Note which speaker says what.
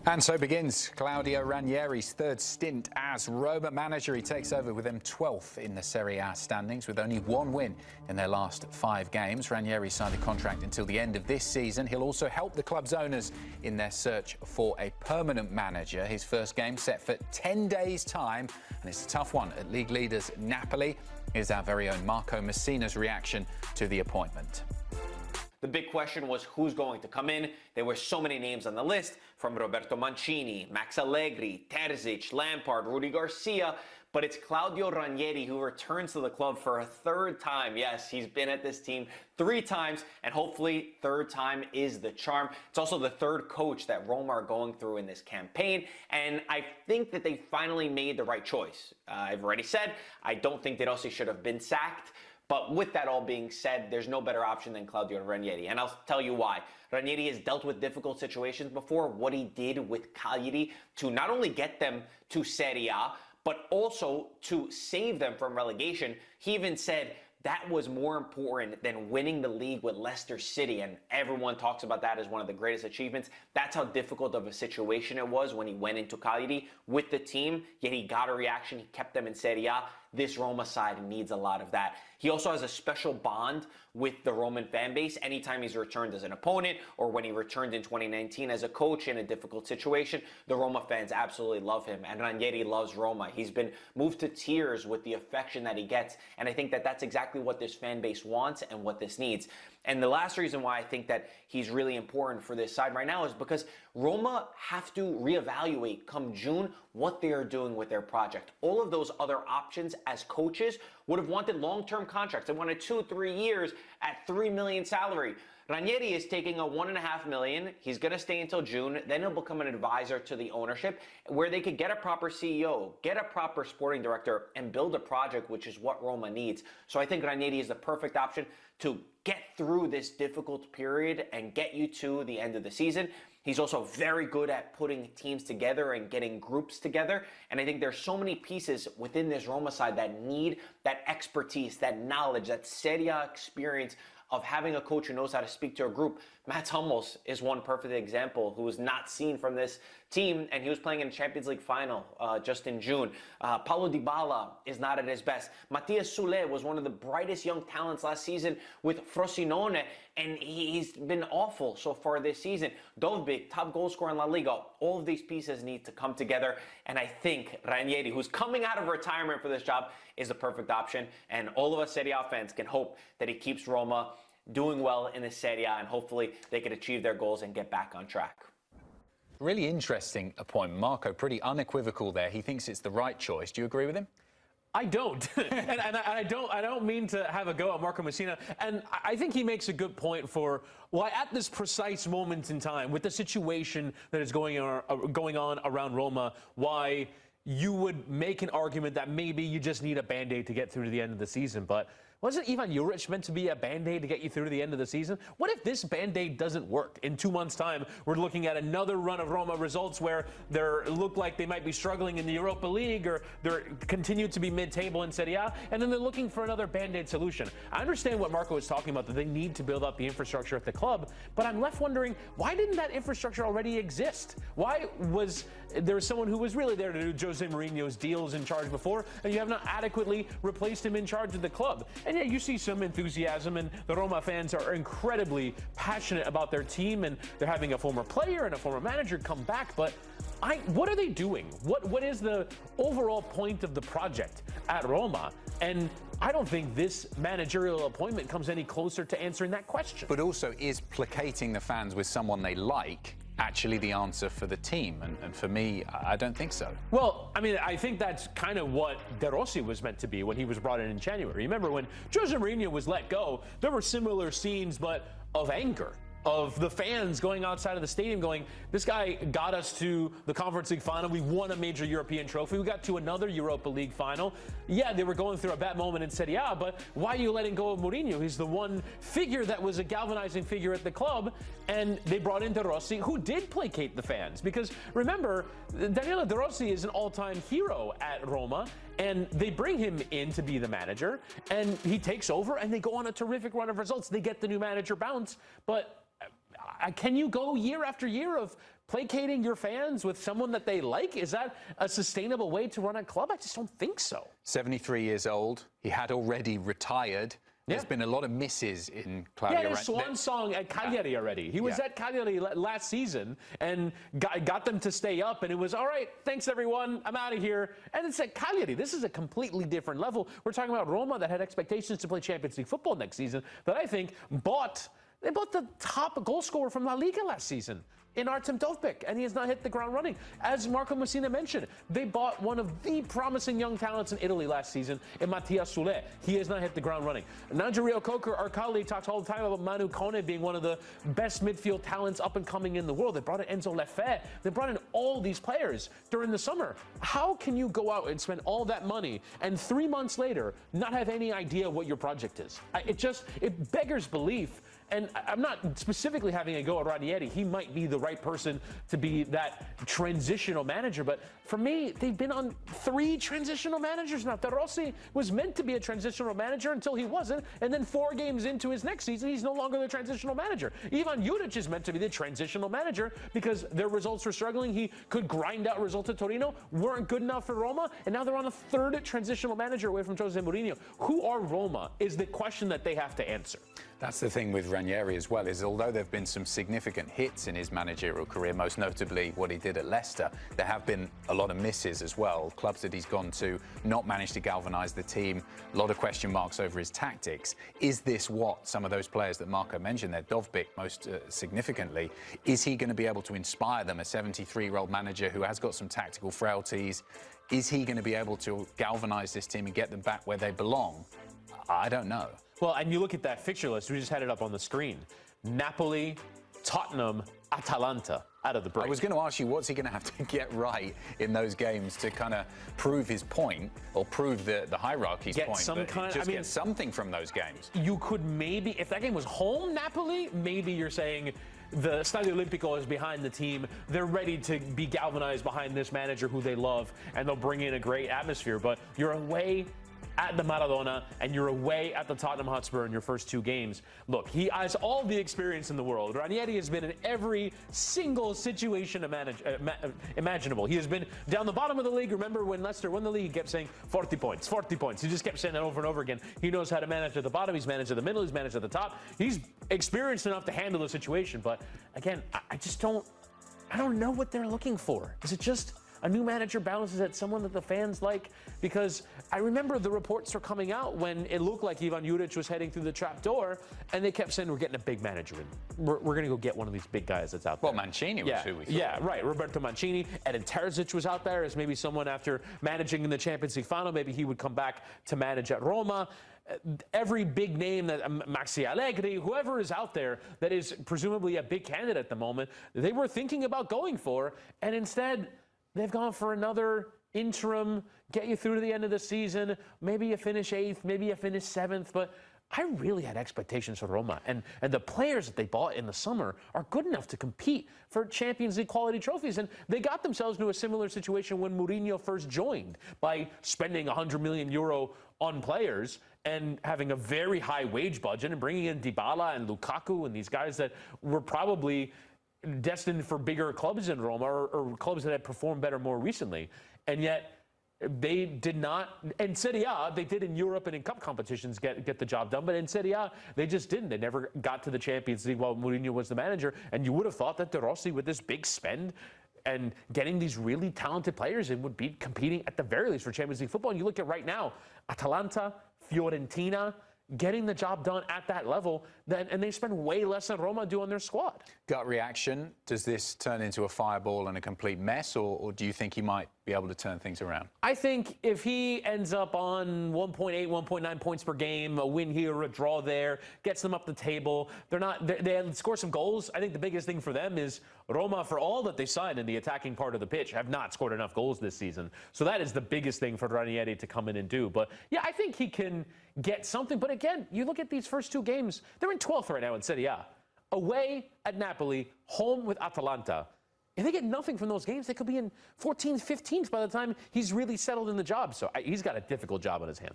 Speaker 1: And so begins Claudio Ranieri's third stint as Roma manager. He takes over with them 12th in the Serie A standings with only one win in their last 5 games. Ranieri signed a contract until the end of this season. He'll also help the club's owners in their search for a permanent manager. His first game set for 10 days' time, and it's a tough one at league leaders Napoli. Here's our very own Marco Messina's reaction to the appointment.
Speaker 2: The big question was who's going to come in. There were so many names on the list, from Roberto Mancini, Max Allegri, Terzic, Lampard, Rudy Garcia, but it's Claudio Ranieri who returns to the club for a 3rd time. Yes, he's been at this team 3 times, and hopefully 3rd time is the charm. It's also the 3rd coach that Roma are going through in this campaign, and I think that they finally made the right choice. I've already said, I don't think De Rossi should have been sacked. But with that all being said, there's no better option than Claudio Ranieri, and I'll tell you why. Ranieri has dealt with difficult situations before. What he did with Cagliari to not only get them to Serie A, but also to save them from relegation. He even said that was more important than winning the league with Leicester City, and everyone talks about that as one of the greatest achievements. That's how difficult of a situation it was when he went into Cagliari with the team, yet he got a reaction. He kept them in Serie A. This Roma side needs a lot of that. He also has a special bond with the Roman fan base. Anytime he's returned as an opponent, or when he returned in 2019 as a coach in a difficult situation, the Roma fans absolutely love him, and Ranieri loves Roma. He's been moved to tears with the affection that he gets, and I think that that's exactly what this fan base wants and what this needs. And the last reason why I think that he's really important for this side right now is because Roma have to reevaluate come June what they are doing with their project. All of those other options as coaches would have wanted long-term contracts. They wanted 2-3 years at $3 million salary. Ranieri is taking a $1.5 million. He's going to stay until June. Then he'll become an advisor to the ownership, where they could get a proper CEO, get a proper sporting director, and build a project, which is what Roma needs. So I think Ranieri is the perfect option to get through this difficult period and get you to the end of the season. He's also very good at putting teams together and getting groups together. And I think there's so many pieces within this Roma side that need that expertise, that knowledge, that Serie A experience of having a coach who knows how to speak to a group. Mats Hummels is one perfect example who was not seen from this team, and he was playing in a Champions League final just in June. Paulo Dybala is not at his best. Mattias Sule was one of the brightest young talents last season with Frosinone, and he's been awful so far this season. Dovbyk, top goal scorer in La Liga. All of these pieces need to come together, and I think Ranieri, who's coming out of retirement for this job, is the perfect option, and all of us Serie A fans can hope that he keeps Roma doing well in the Serie A, and hopefully they can achieve their goals and get back on track.
Speaker 1: Really interesting appointment. Marco, pretty unequivocal there. He thinks it's the right choice. Do you agree with him?
Speaker 3: I don't, and I don't mean to have a go at Marco Messina, and I think he makes a good point for why at this precise moment in time, with the situation that is going on around Roma, why you would make an argument that maybe you just need a Band-Aid to get through to the end of the season. But wasn't Ivan Juric meant to be a Band-Aid to get you through to the end of the season? What if this Band-Aid doesn't work? In 2 months' time, we're looking at another run of Roma results where they look like they might be struggling in the Europa League, or they continue to be mid-table in Serie A, and then they're looking for another Band-Aid solution. I understand what Marco is talking about, that they need to build up the infrastructure at the club, but I'm left wondering, why didn't that infrastructure already exist? Why was there someone who was really there to do Jose Mourinho's deals in charge before, and you have not adequately replaced him in charge of the club? And yeah, you see some enthusiasm, and the Roma fans are incredibly passionate about their team, and they're having a former player and a former manager come back, but what are they doing? What is the overall point of the project at Roma? And I don't think this managerial appointment comes any closer to answering that question.
Speaker 1: But also, is placating the fans with someone they like actually the answer for the team? And for me, I don't think so.
Speaker 3: Well, I mean, I think that's kind of what De Rossi was meant to be when he was brought in January. Remember when Jose Mourinho was let go, there were similar scenes, but of anger, of the fans going outside of the stadium going, this guy got us to the Conference League final. We won a major European trophy. We got to another Europa League final. Yeah, they were going through a bad moment in Serie A, but why are you letting go of Mourinho? He's the one figure that was a galvanizing figure at the club, and they brought in De Rossi, who did placate the fans. Because remember, Daniele De Rossi is an all-time hero at Roma, and they bring him in to be the manager, and he takes over, and they go on a terrific run of results. They get the new manager bounce, but can you go year after year of placating your fans with someone that they like? Is that a sustainable way to run a club? I just don't think so.
Speaker 1: 73 years old. He had already retired. There's been a lot of misses in Claudio Ranieri.
Speaker 3: He had a swan song at Cagliari already. He was at Cagliari last season and got them to stay up, and it was, all right, thanks, everyone, I'm out of here. And it's at Cagliari. This is a completely different level. We're talking about Roma that had expectations to play Champions League football next season that I think they bought the top goal scorer from La Liga last season in Artem Dovbyk, and he has not hit the ground running. As Marco Messina mentioned, they bought one of the promising young talents in Italy last season in Mattia Sule. He has not hit the ground running. Nanjirio Coker, our colleague, talks all the time about Manu Kone being one of the best midfield talents up and coming in the world. They brought in Enzo Lefebvre. They brought in all these players during the summer. How can you go out and spend all that money and 3 months later not have any idea what your project is? It beggars belief. And I'm not specifically having a go at Ranieri. He might be the right person to be that transitional manager. But for me, they've been on 3 transitional managers now. De Rossi was meant to be a transitional manager until he wasn't. And then 4 games into his next season, he's no longer the transitional manager. Ivan Juric is meant to be the transitional manager because their results were struggling. He could grind out results at Torino, weren't good enough for Roma. And now they're on a 3rd transitional manager away from Jose Mourinho. Who are Roma is the question that they have to answer.
Speaker 1: That's the thing with Ranieri as well, is although there have been some significant hits in his managerial career, most notably what he did at Leicester, there have been a lot of misses as well. Clubs that he's gone to not managed to galvanise the team, a lot of question marks over his tactics. Is this what some of those players that Marco mentioned there, Dovbyk most significantly, is he going to be able to inspire them, a 73-year-old manager who has got some tactical frailties? Is he going to be able to galvanise this team and get them back where they belong? I don't know.
Speaker 3: Well, and you look at that fixture list, we just had it up on the screen. Napoli, Tottenham, Atalanta out of the break.
Speaker 1: I was going to ask you, what's he going to have to get right in those games to kind of prove his point, or prove the hierarchy's point? Get something from those games.
Speaker 3: You could maybe, if that game was home, Napoli, maybe you're saying the Stadio Olimpico is behind the team. They're ready to be galvanized behind this manager who they love, and they'll bring in a great atmosphere. But you're away at the Maradona, and you're away at the Tottenham Hotspur in your first 2 games. Look, he has all the experience in the world. Ranieri has been in every single situation imaginable. He has been down the bottom of the league. Remember when Leicester won the league, he kept saying 40 points, 40 points. He just kept saying that over and over again. He knows how to manage at the bottom. He's managed at the middle. He's managed at the top. He's experienced enough to handle the situation. But again, I don't know what they're looking for. Is it just a new manager balances at someone that the fans like? Because I remember the reports were coming out when it looked like Ivan Juric was heading through the trap door, and they kept saying, we're getting a big manager in. We're going to go get one of these big guys that's out there.
Speaker 1: Well, Mancini was who we thought.
Speaker 3: Yeah, right. Roberto Mancini. Edin Terzic was out there as maybe someone after managing in the Champions League final. Maybe he would come back to manage at Roma. Every big name, that Maxi Allegri, whoever is out there that is presumably a big candidate at the moment, they were thinking about going for, and instead they've gone for another interim, get you through to the end of the season. Maybe you finish 8th, maybe you finish 7th. But I really had expectations for Roma. And the players that they bought in the summer are good enough to compete for Champions League quality trophies. And they got themselves into a similar situation when Mourinho first joined by spending €100 million on players and having a very high wage budget and bringing in Dybala and Lukaku and these guys that were probably destined for bigger clubs in Roma, or clubs that had performed better more recently. And yet they did not. In Serie A, they did in Europe and in cup competitions get the job done. But in Serie A, they just didn't. They never got to the Champions League while Mourinho was the manager. And you would have thought that De Rossi, with this big spend and getting these really talented players in, would be competing at the very least for Champions League football. And you look at right now, Atalanta, Fiorentina, getting the job done at that level, and they spend way less than Roma do on their squad.
Speaker 1: Gut reaction, does this turn into a fireball and a complete mess, or do you think he might be able to turn things around?
Speaker 3: I think if he ends up on 1.8, 1.9 points per game, a win here, a draw there, gets them up the table, they score some goals. I think the biggest thing for them is Roma, for all that they signed in the attacking part of the pitch, have not scored enough goals this season. So that is the biggest thing for Ranieri to come in and do. But yeah, I think he can get something. But again, you look at these first 2 games, they're in 12th right now in Serie A. Away at Napoli, home with Atalanta. If they get nothing from those games, they could be in 14th, 15th by the time he's really settled in the job. So he's got a difficult job on his hands.